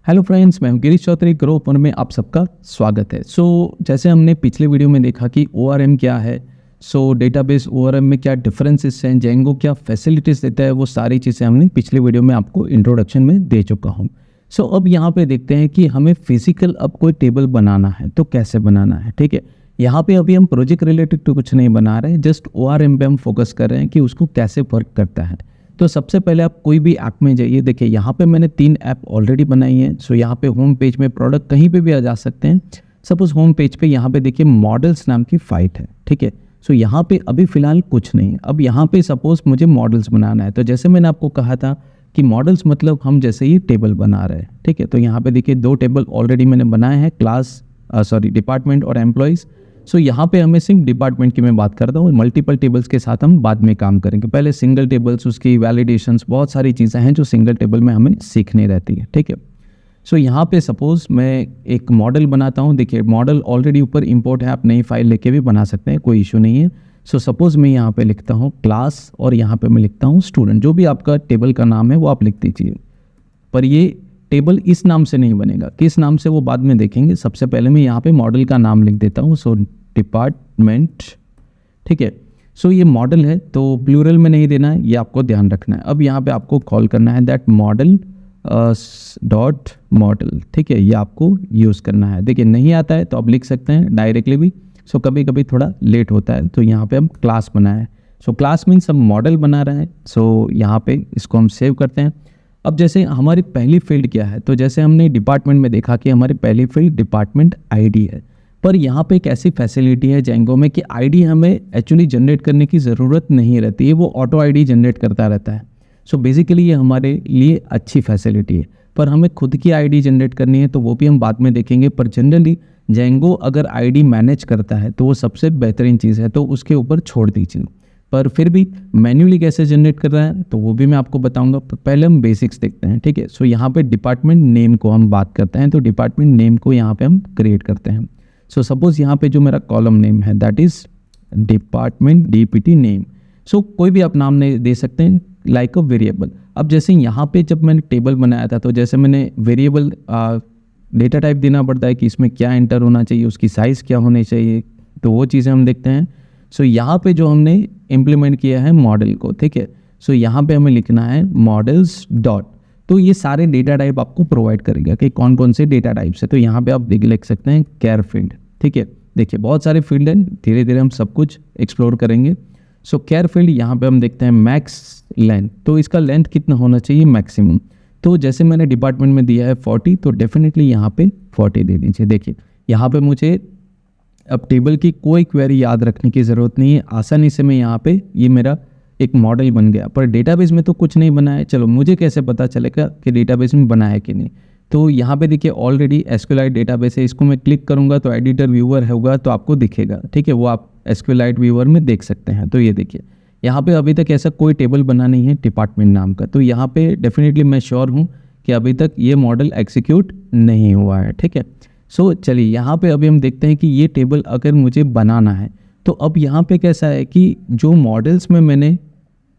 Hello friends, मैं हूं Girish Chaudhary. Grow open में आप सबका स्वागत है। जैसे हमने पिछले वीडियो में देखा कि ORM क्या है, डेटाबेस ORM में क्या डिफरेंसेस हैं, जेंगो क्या फैसिलिटीज़ देता है, वो सारी चीज़ें हमने पिछले वीडियो में आपको इंट्रोडक्शन में दे चुका हूं। अब यहाँ पे देखते हैं कि हमें फिजिकल अब कोई टेबल बनाना है तो कैसे बनाना है। ठीक है, यहाँ पे अभी हम प्रोजेक्ट रिलेटेड तो कुछ नहीं बना रहे हैं, जस्ट ORM पे हम फोकस कर रहे हैं कि उसको कैसे वर्क करता है। तो सबसे पहले आप कोई भी ऐप में जाइए। देखिए यहाँ पे मैंने 3 ऐप ऑलरेडी बनाई हैं। यहाँ पे होम पेज में प्रोडक्ट कहीं पे भी आ जा सकते हैं। सपोज होम पेज पे यहाँ पे देखिए मॉडल्स नाम की फाइट है। ठीक है, यहाँ पे अभी फ़िलहाल कुछ नहीं है। अब यहाँ पे सपोज मुझे मॉडल्स बनाना है, तो जैसे मैंने आपको कहा था कि मॉडल्स मतलब हम जैसे ये टेबल बना रहे हैं। ठीक है, तो यहाँ पे देखिए 2 टेबल ऑलरेडी मैंने बनाए हैं, डिपार्टमेंट और एम्प्लॉयज़। यहाँ पे हमें सिर्फ डिपार्टमेंट की मैं बात करता हूँ, मल्टीपल टेबल्स के साथ हम बाद में काम करेंगे। पहले सिंगल टेबल्स, उसकी वैलिडेशंस, बहुत सारी चीज़ें हैं जो सिंगल टेबल में हमें सीखनी रहती है। ठीक है, यहाँ पे सपोज मैं एक मॉडल बनाता हूँ। देखिए मॉडल ऑलरेडी ऊपर इंपोर्ट है, आप नई फाइल लेके भी बना सकते हैं, कोई इशू नहीं है। सपोज मैं यहाँ पे लिखता हूँ क्लास और यहाँ पे मैं लिखता हूँ स्टूडेंट। जो भी आपका टेबल का नाम है वो आप लिख दीजिए, पर ये टेबल इस नाम से नहीं बनेगा, किस नाम से वो बाद में देखेंगे। सबसे पहले मैं यहाँ पे मॉडल का नाम लिख देता हूँ, डिपार्टमेंट। ठीक है, ये मॉडल है तो प्लूरल में नहीं देना है, ये आपको ध्यान रखना है। अब यहाँ पे आपको कॉल करना है दैट मॉडल डॉट मॉडल। ठीक है, ये आपको यूज़ करना है। देखिए नहीं आता है तो आप लिख सकते हैं डायरेक्टली भी। कभी कभी थोड़ा लेट होता है, तो यहाँ पे हम क्लास बनाए हैं। क्लास मीन्स हम मॉडल बना रहे हैं। यहाँ पे इसको हम सेव करते हैं। अब जैसे हमारी पहली फील्ड क्या है, तो जैसे हमने डिपार्टमेंट में देखा कि हमारी पहली फील्ड डिपार्टमेंट आईडी है। पर यहाँ पे एक ऐसी फैसिलिटी है जेंगो में कि आईडी हमें एक्चुअली जनरेट करने की ज़रूरत नहीं रहती है, वो ऑटो आईडी जनरेट करता रहता है। बेसिकली ये हमारे लिए अच्छी फैसिलिटी है। पर हमें खुद की आईडी जनरेट करनी है तो वो भी हम बाद में देखेंगे। पर जनरली जेंगो अगर आईडी मैनेज करता है तो वो सबसे बेहतरीन चीज़ है, तो उसके ऊपर छोड़ दीजिए। पर फिर भी मैन्युअली कैसे जनरेट कर रहा है तो वो भी मैं आपको बताऊंगा। पहले हम बेसिक्स देखते हैं। ठीक है, यहाँ पे डिपार्टमेंट नेम को हम बात करते हैं, तो डिपार्टमेंट नेम को यहाँ पे हम क्रिएट करते हैं। सपोज यहाँ पे जो मेरा कॉलम नेम है that is department DPT name. कोई भी आप नाम नहीं दे सकते हैं, लाइक अ वेरिएबल। अब जैसे यहाँ पे जब मैंने टेबल बनाया था तो जैसे मैंने वेरिएबल डेटा टाइप देना पड़ता है कि इसमें क्या एंटर होना चाहिए, उसकी साइज़ क्या होनी चाहिए, तो वो चीज़ें हम देखते हैं। यहाँ पे जो हमने इम्प्लीमेंट किया है मॉडल को। ठीक है, यहाँ पे हमें लिखना है मॉडल्स डॉट। तो ये सारे डेटा टाइप आपको प्रोवाइड करेगा कि कौन कौन से डेटा टाइप्स है। तो यहाँ पे आप लिख सकते हैं केयर फील्ड। ठीक है, देखिए बहुत सारे फील्ड हैं, धीरे धीरे हम सब कुछ एक्सप्लोर करेंगे। केयर फील्ड यहाँ पे हम देखते हैं मैक्स लेंथ, तो इसका लेंथ कितना होना चाहिए मैक्सिमम। तो जैसे मैंने डिपार्टमेंट में दिया है 40, तो डेफिनेटली यहाँ पे 40 दे दीजिए। देखिए यहाँ पे मुझे अब टेबल की कोई क्वेरी याद रखने की ज़रूरत नहीं है, आसानी से मैं यहाँ पे ये मेरा एक मॉडल बन गया। पर डेटाबेस में तो कुछ नहीं बना है। चलो मुझे कैसे पता चलेगा कि डेटाबेस में बना है कि नहीं। तो यहाँ पे देखिए ऑलरेडी SQLite डेटाबेस है, इसको मैं क्लिक करूँगा तो एडिटर व्यूअर होगा तो आपको दिखेगा। ठीक है, वो आप SQLite व्यूअर में देख सकते हैं। तो ये देखिए यहाँ पे अभी तक ऐसा कोई टेबल बना नहीं है डिपार्टमेंट नाम का, तो यहाँ पे डेफिनेटली मैं श्योर हूँ कि अभी तक ये मॉडल एग्जीक्यूट नहीं हुआ है। ठीक है, चलिए यहाँ पे अभी हम देखते हैं कि ये टेबल अगर मुझे बनाना है तो अब यहाँ पे कैसा है कि जो मॉडल्स में मैंने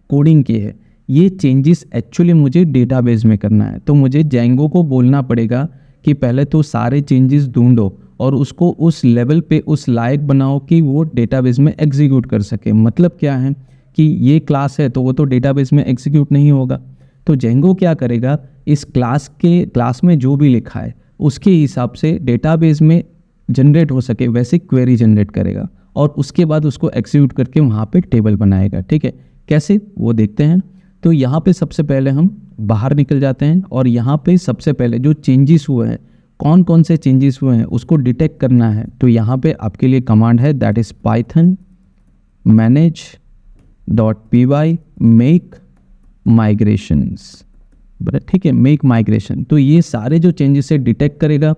कोडिंग की है ये चेंजेस एक्चुअली मुझे डेटाबेस में करना है। तो मुझे जेंगो को बोलना पड़ेगा कि पहले तो सारे चेंजेस ढूंढो और उसको उस लेवल पे उस लायक बनाओ कि वो डेटाबेस में एग्जीक्यूट कर सके। मतलब क्या है कि ये क्लास है तो वो तो डेटाबेस में एग्जीक्यूट नहीं होगा। तो जेंगो क्या करेगा, इस क्लास में जो भी लिखा है उसके हिसाब से डेटाबेस में जनरेट हो सके वैसे क्वेरी जनरेट करेगा और उसके बाद उसको एग्जीक्यूट करके वहाँ पे टेबल बनाएगा। ठीक है, कैसे वो देखते हैं। तो यहाँ पे सबसे पहले हम बाहर निकल जाते हैं और यहाँ पे सबसे पहले जो चेंजेस हुए हैं, कौन कौन से चेंजेस हुए हैं उसको डिटेक्ट करना है। तो यहाँ पे आपके लिए कमांड है that is Python manage.py make migrations. ठीक है, मेक माइग्रेशन। तो ये सारे जो चेंजेस है डिटेक्ट करेगा।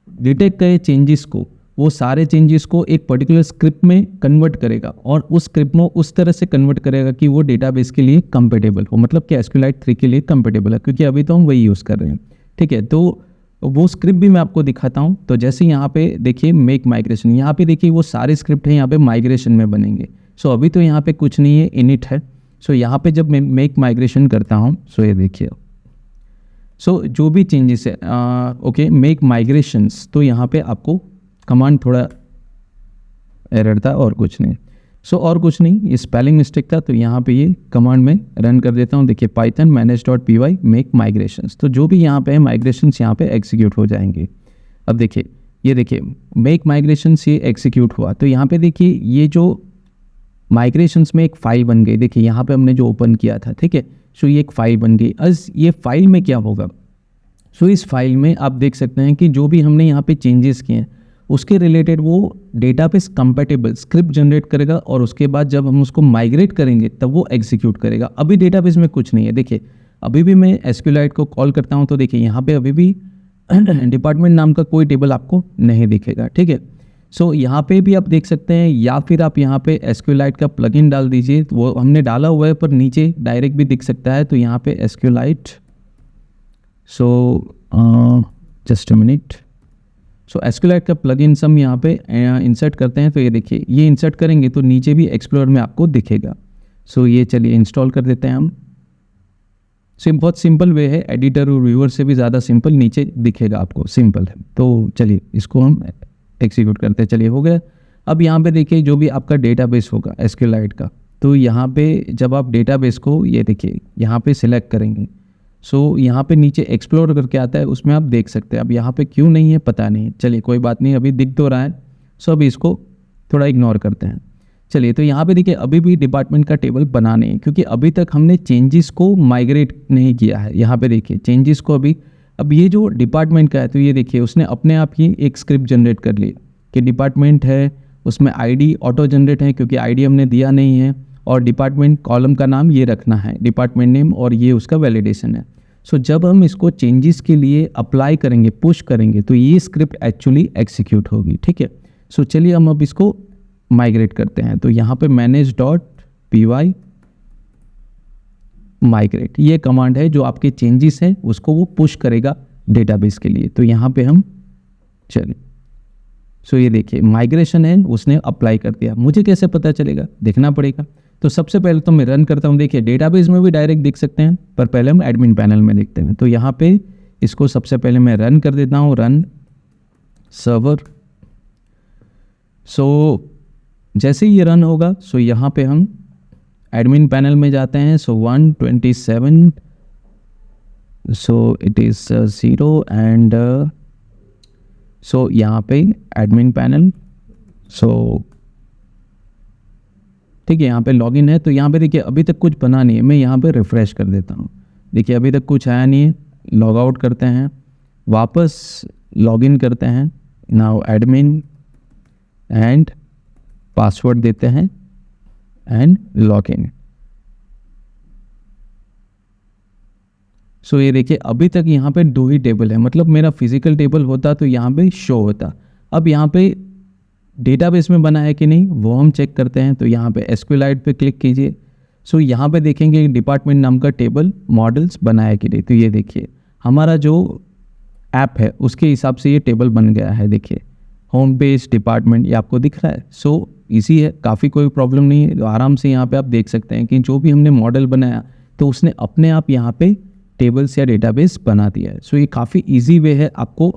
डिटेक्ट करे चेंजेस को, वो सारे चेंजेस को एक पर्टिकुलर स्क्रिप्ट में कन्वर्ट करेगा और उस स्क्रिप्ट में उस तरह से कन्वर्ट करेगा कि वो डेटाबेस के लिए कंपेटेबल हो, मतलब कि SQLite 3 के लिए कंपेटेबल है, क्योंकि अभी तो हम वही यूज़ कर रहे हैं। ठीक है, तो वो स्क्रिप्ट भी मैं आपको दिखाता हूँ। तो जैसे यहाँ पे देखिए मेक माइग्रेशन, यहाँ पे देखिए वो सारे स्क्रिप्ट हैं यहाँ पे माइग्रेशन में बनेंगे। अभी तो यहाँ पे कुछ नहीं है, इनिट है। यहाँ पे जब मैं मेक माइग्रेशन करता हूँ ये देखिए सो जो भी चेंजेस है, ओके, मेक माइग्रेशंस, तो यहाँ पे आपको कमांड थोड़ा एरर था और कुछ नहीं। सो और कुछ नहीं, ये स्पेलिंग मिस्टेक था, तो यहाँ पे ये कमांड में रन कर देता हूँ। देखिए पाइथन manage.py मेक माइग्रेशंस, तो जो भी यहाँ पे है माइग्रेशंस यहाँ पे एग्जीक्यूट हो जाएंगे। अब देखिए, ये देखिए मेक माइग्रेशंस ये एग्जीक्यूट हुआ, तो यहाँ पे देखिए ये जो माइग्रेशंस में एक फाइल बन गई। देखिए यहाँ पे हमने जो ओपन किया था, ठीक है, सो ये एक फाइल बन गई। आज ये फाइल में क्या होगा, सो इस फाइल में आप देख सकते हैं कि जो भी हमने यहाँ पे चेंजेस किए हैं उसके रिलेटेड वो डेटाबेस कंपैटिबल स्क्रिप्ट जनरेट करेगा, और उसके बाद जब हम उसको माइग्रेट करेंगे तब वो एग्जीक्यूट करेगा। अभी डेटाबेस में कुछ नहीं है। देखिए अभी भी मैं एसक्यूएलाइट को कॉल करता हूँ तो देखिए यहाँ पे अभी भी डिपार्टमेंट नाम का कोई टेबल आपको नहीं दिखेगा, ठीक है। सो यहाँ पे भी आप देख सकते हैं, या फिर आप यहाँ पे एसक्यूएलाइट का प्लगइन डाल दीजिए, तो वो हमने डाला हुआ है पर नीचे डायरेक्ट भी दिख सकता है। तो यहाँ पे एसक्यूएलाइट, सो जस्ट अ मिनट, सो एसक्यूएलाइट का प्लगइन हम यहाँ पे इंसर्ट करते हैं। तो ये देखिए ये इंसर्ट करेंगे तो नीचे भी एक्सप्लोरर में आपको दिखेगा। सो ये चलिए इंस्टॉल कर देते हैं हम। सो बहुत सिंपल वे है, एडिटर और व्यूअर से भी ज़्यादा सिंपल, नीचे दिखेगा आपको, सिंपल है। तो चलिए इसको हम एग्जीक्यूट करते हैं। चलिए हो गया। अब यहाँ पे देखिए जो भी आपका डेटाबेस होगा एसक्यूएलाइट का, तो यहाँ पे जब आप डेटाबेस को ये देखिए यहाँ पे सिलेक्ट करेंगे, सो यहाँ पे नीचे एक्सप्लोर करके आता है, उसमें आप देख सकते हैं। अब यहाँ पे क्यों नहीं है पता नहीं, चलिए कोई बात नहीं, अभी दिख तो रहा है। सो अभी इसको थोड़ा इग्नोर करते हैं। चलिए तो यहाँ पे देखिए अभी भी डिपार्टमेंट का टेबल बना नहीं है, क्योंकि अभी तक हमने चेंजेस को माइग्रेट नहीं किया है। यहाँ पे देखिए चेंजेस को अभी, अब ये जो डिपार्टमेंट का है तो ये देखिए उसने अपने आप ही एक स्क्रिप्ट जनरेट कर ली कि डिपार्टमेंट है, उसमें आईडी ऑटो जनरेट है क्योंकि आईडी हमने दिया नहीं है, और डिपार्टमेंट कॉलम का नाम ये रखना है, डिपार्टमेंट नेम, और ये उसका वैलिडेशन है। सो जब हम इसको चेंजेस के लिए अप्लाई करेंगे, पुश करेंगे, तो ये स्क्रिप्ट एक्चुअली एग्जीक्यूट होगी, ठीक है। सो चलिए हम अब इसको माइग्रेट करते हैं। तो यहाँ पे manage.py माइग्रेट ये कमांड है जो आपके चेंजेस हैं उसको वो पुश करेगा डेटाबेस के लिए। तो यहाँ पे हम चलिए, सो ये देखिए माइग्रेशन है, उसने अप्लाई कर दिया। मुझे कैसे पता चलेगा, देखना पड़ेगा। तो सबसे पहले तो मैं रन करता हूँ। देखिए डेटाबेस में भी डायरेक्ट दिख सकते हैं, पर पहले हम एडमिन पैनल में देखते हैं। तो यहाँ पे इसको सबसे पहले मैं रन कर देता हूँ, रन सर्वर। सो जैसे ही ये रन होगा, सो यहाँ पे हम एडमिन पैनल में जाते हैं। सो 127, so it is 0 and so यहाँ पे एडमिन पैनल, सो ठीक है, यहाँ पे लॉगिन है। तो यहाँ पे देखिए अभी तक कुछ बना नहीं है, मैं यहाँ पे रिफ़्रेश कर देता हूँ। देखिए अभी तक कुछ आया नहीं है। लॉग आउट करते हैं, वापस लॉगिन करते हैं। नाउ एडमिन एंड पासवर्ड देते हैं एंड लॉगिन। सो ये देखिए अभी तक यहाँ पे 2 ही टेबल है, मतलब मेरा फिजिकल टेबल होता तो यहाँ पे शो होता। अब यहाँ पे डेटाबेस में बना है कि नहीं वो हम चेक करते हैं। तो यहाँ पे एसक्यूएलाइट पे क्लिक कीजिए। सो यहाँ पे देखेंगे डिपार्टमेंट नाम का टेबल मॉडल्स बना है कि नहीं। तो ये देखिए हमारा जो ऐप है उसके हिसाब से ये टेबल बन गया है। देखिए होम पेज डिपार्टमेंट ये आपको दिख रहा है। सो इजी है, काफ़ी कोई प्रॉब्लम नहीं है। तो आराम से यहाँ पे आप देख सकते हैं कि जो भी हमने मॉडल बनाया तो उसने अपने आप यहाँ पे टेबल्स या डेटाबेस बना दिया है। सो ये काफ़ी इजी वे है आपको।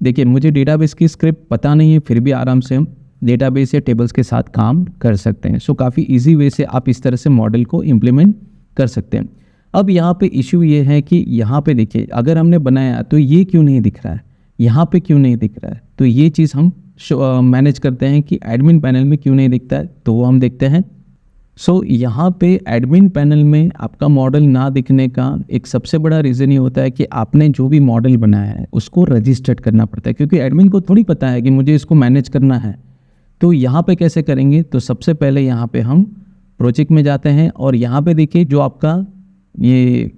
देखिए मुझे डेटाबेस की स्क्रिप्ट पता नहीं है, फिर भी आराम से हम डेटाबेस या टेबल्स के साथ काम कर सकते हैं। सो काफ़ी इजी वे से आप इस तरह से मॉडल को इम्प्लीमेंट कर सकते हैं। अब यहाँ पे इशू ये है कि यहाँ पे देखिए अगर हमने बनाया तो ये क्यों नहीं दिख रहा है, यहाँ पे क्यों नहीं दिख रहा है। तो ये चीज़ हम मैनेज करते हैं कि एडमिन पैनल में क्यों नहीं दिखता है, तो वो हम देखते हैं। सो यहाँ पे एडमिन पैनल में आपका मॉडल ना दिखने का एक सबसे बड़ा रीज़न ये होता है कि आपने जो भी मॉडल बनाया है उसको रजिस्टर्ड करना पड़ता है, क्योंकि एडमिन को थोड़ी पता है कि मुझे इसको मैनेज करना है। तो यहाँ पे कैसे करेंगे, तो सबसे पहले यहाँ पे हम प्रोजेक्ट में जाते हैं और यहाँ पे देखिए जो आपका ये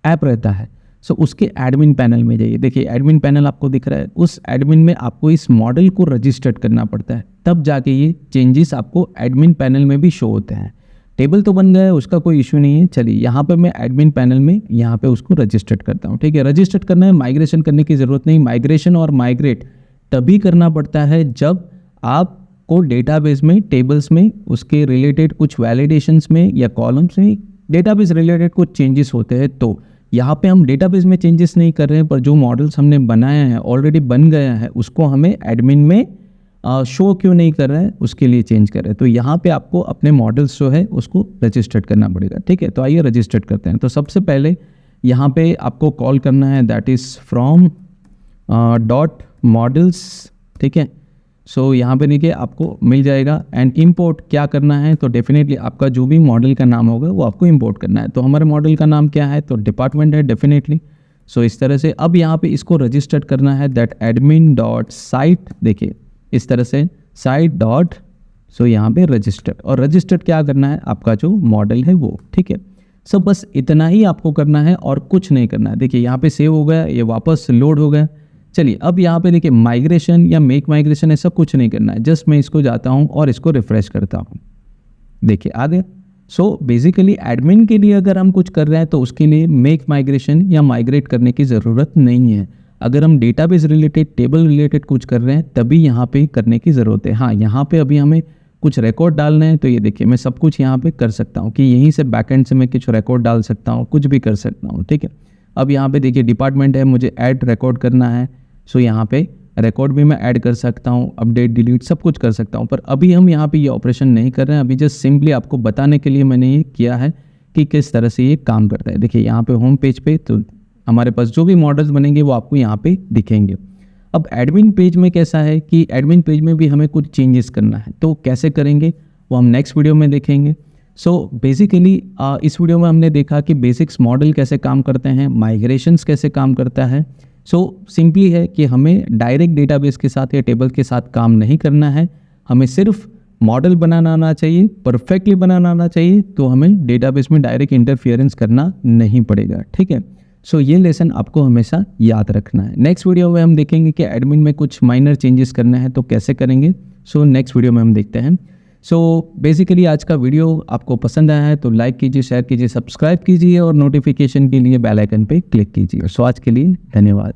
ऐप रहता है, सो उसके एडमिन पैनल में जाइए। देखिए एडमिन पैनल आपको दिख रहा है, उस एडमिन में आपको इस मॉडल को रजिस्टर्ड करना पड़ता है, तब जाके ये चेंजेस आपको एडमिन पैनल में भी शो होते हैं। टेबल तो बन गया है, उसका कोई इशू नहीं है। चलिए यहाँ पे मैं एडमिन पैनल में यहाँ पे उसको रजिस्टर्ड करता हूँ। ठीक है, रजिस्टर्ड करना है, माइग्रेशन करने की ज़रूरत नहीं। माइग्रेशन और माइग्रेट तभी करना पड़ता है जब आपको डेटाबेस में टेबल्स में उसके रिलेटेड कुछ वैलिडेशंस में या कॉलम्स में डेटाबेस रिलेटेड कुछ चेंजेस होते हैं। तो यहाँ पे हम डेटाबेस में चेंजेस नहीं कर रहे हैं, पर जो मॉडल्स हमने बनाया है ऑलरेडी बन गया है उसको हमें एडमिन में शो क्यों नहीं कर रहा है उसके लिए चेंज कर रहे हैं। तो यहाँ पे आपको अपने मॉडल्स जो है उसको रजिस्टर्ड करना पड़ेगा। ठीक है, तो आइए रजिस्टर्ड करते हैं। तो सबसे पहले यहाँ पे आपको कॉल करना है that is from dot models. ठीक है, सो यहाँ पे देखिए आपको मिल जाएगा। एंड इंपोर्ट क्या करना है, तो डेफिनेटली आपका जो भी मॉडल का नाम होगा वो आपको इंपोर्ट करना है। तो हमारे मॉडल का नाम क्या है, तो डिपार्टमेंट है डेफिनेटली। सो इस तरह से अब यहाँ पे इसको रजिस्टर्ड करना है दैट एडमिन डॉट साइट। देखिए इस तरह से साइट डॉट, सो यहाँ पे रजिस्टर्ड, और रजिस्टर्ड क्या करना है, आपका जो मॉडल है वो। ठीक है, सब बस इतना ही आपको करना है और कुछ नहीं करना है। देखिए यहाँ पे सेव हो गया, ये वापस लोड हो गया। चलिए अब यहाँ पे देखिए माइग्रेशन या मेक माइग्रेशन ऐसा कुछ नहीं करना है, जस्ट मैं इसको जाता हूँ और इसको रिफ्रेश करता हूँ। देखिए आ गया। सो बेसिकली एडमिन के लिए अगर हम कुछ कर रहे हैं तो उसके लिए मेक माइग्रेशन या माइग्रेट करने की ज़रूरत नहीं है। अगर हम डेटाबेस रिलेटेड, टेबल रिलेटेड कुछ कर रहे हैं तभी यहाँ पे करने की ज़रूरत है। हाँ, यहाँ पे अभी हमें कुछ रिकॉर्ड डालना है, तो ये देखिए मैं सब कुछ यहाँ पे कर सकता हूँ कि यहीं से बैकएंड से मैं कुछ रिकॉर्ड डाल सकता हूँ, कुछ भी कर सकता हूँ। ठीक है, अब यहाँ पे देखिए डिपार्टमेंट है, मुझे ऐड रिकॉर्ड करना है। सो यहाँ पे रिकॉर्ड भी मैं ऐड कर सकता हूँ, अपडेट डिलीट सब कुछ कर सकता हूँ, पर अभी हम यहाँ पे ये ऑपरेशन नहीं कर रहे हैं। अभी जस्ट सिंपली आपको बताने के लिए मैंने ये किया है कि किस तरह से ये काम करता है। देखिए यहाँ पे होम पेज पे तो हमारे पास जो भी मॉडल्स बनेंगे वो आपको यहाँ पे दिखेंगे। अब एडमिन पेज में कैसा है कि एडमिन पेज में भी हमें कुछ चेंजेस करना है, तो कैसे करेंगे वो हम नेक्स्ट वीडियो में देखेंगे। सो बेसिकली इस वीडियो में हमने देखा कि बेसिक्स मॉडल कैसे काम करते हैं, माइग्रेशंस कैसे काम करता है। सो सिंपली है कि हमें डायरेक्ट डेटाबेस के साथ या टेबल के साथ काम नहीं करना है, हमें सिर्फ मॉडल बनाना आना चाहिए, परफेक्टली बनाना आना चाहिए, तो हमें डेटाबेस में डायरेक्ट इंटरफियरेंस करना नहीं पड़ेगा। ठीक है, सो ये लेसन आपको हमेशा याद रखना है। नेक्स्ट वीडियो में हम देखेंगे कि एडमिन में कुछ माइनर चेंजेस करना है तो कैसे करेंगे। सो नेक्स्ट वीडियो में हम देखते हैं। सो बेसिकली आज का वीडियो आपको पसंद आया है तो लाइक कीजिए, शेयर कीजिए, सब्सक्राइब कीजिए और नोटिफिकेशन के लिए बेल आइकन पे क्लिक कीजिए। सो आज के लिए धन्यवाद।